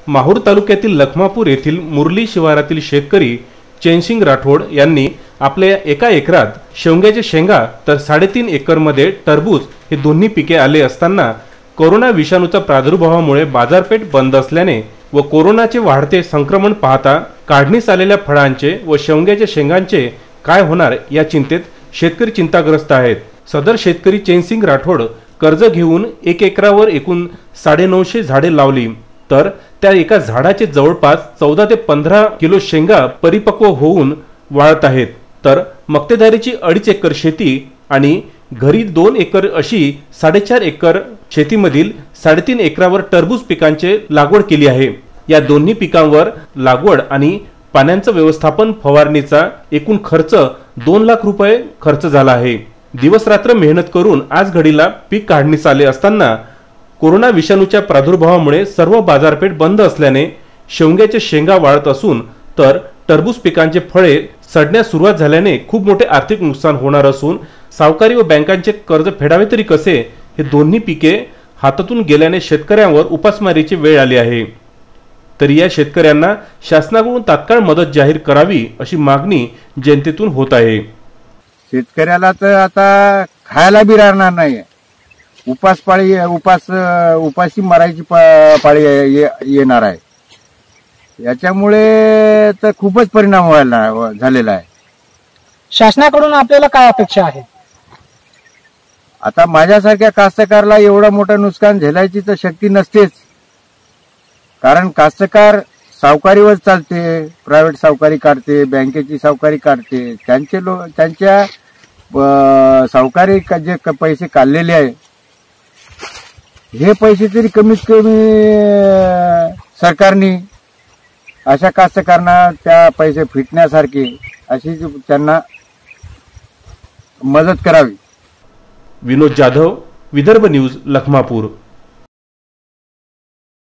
माहूर तालुक्यातील लखमापूर येथील मुरली शिवारातील शेतकरी चैनसिंग राठोड यांनी आपल्या एका एकरात शेवग्याच्या शेंगा तर 3.5 एकरमध्ये टरबूज हे दोन्ही पिके आले असताना कोरोना विषाणूचा प्रादुर्भावामुळे बाजारपेठ बंद असल्याने व कोरोनाचे वाढते संक्रमण पाहता काढणीस आलेल्या फळांचे व शेवग्याच्या शेंगांचे काय होणार या चिंतेत शेतकरी चिंताग्रस्त आहेत। सदर शेतकरी चैनसिंग राठोड कर्ज घेऊन 1 एकरावर एकूण 950 झाडे लावली, तर त्या एका झाडाचे जवळपास 14 ते 15 किलो शेंगा परिपक्व होऊन वाळत आहेत। तर मक्तेदारीची 2.5 एकर शेती आणि घरी 2 एकर अशी 4.5 एकर शेतीमधील 3.5 एकरावर टरबूज पिकांची लागवड केली आहे। या दोन्ही पिकांवर लागवड आणि पाण्याचं व्यवस्थापन फवारणीचा एकूण खर्च 2 लाख रुपये खर्च झाला आहे। दिवस रात्र मेहनत करून आज घडीला पीक काढणीस आले असताना कोरोना विषाणूच्या प्रादुर्भावामुळे सर्व बाजारपेठ बंद असल्याने शेवग्याच्या शेंगा वाळत असून तर टरबूज पिकांचे फळे सडण्यास सुरुवात झाल्याने खूप मोठे आर्थिक नुकसान होणार असून सावकारी व बँकांचे कर्ज फेडावे तरी कसे हे दोन्ही पिके हातातून गेल्याने शेतकऱ्यांवर उपासमारीची वेळ आली आहे। तरी या शेतकऱ्यांना शासनाकडून तात्काळ मदत जाहीर करावी अशी मागणी जनतेतून होत आहे। शेतकऱ्याला तर आता खायला बी राहणार नाही, उपाशी मरायची पाळी येणार आहे। याच्यामुळे तर खूपच परिणाम झालेला आहे। शासनाकडून आपल्याला काय अपेक्षा आहे? आता माझ्यासारख्या कास्तकारला एवढं मोठं नुकसान झेलायची तर शक्ती नसतेच, कारण कास्तकार सावकारीवर चालते, प्रायव्हेट सावकारी काढते, बँकेची सावकारी काढते, त्यांच्या सावकारी जे पैसे काढलेले आहे हे पैसे तरी कमीत कमी सरकारने अशा कास्तकारांना त्या पैसे फिटण्यासारखे अशी त्यांना मदत करावी। विनोद जाधव, विदर्भ न्यूज, लखमापूर।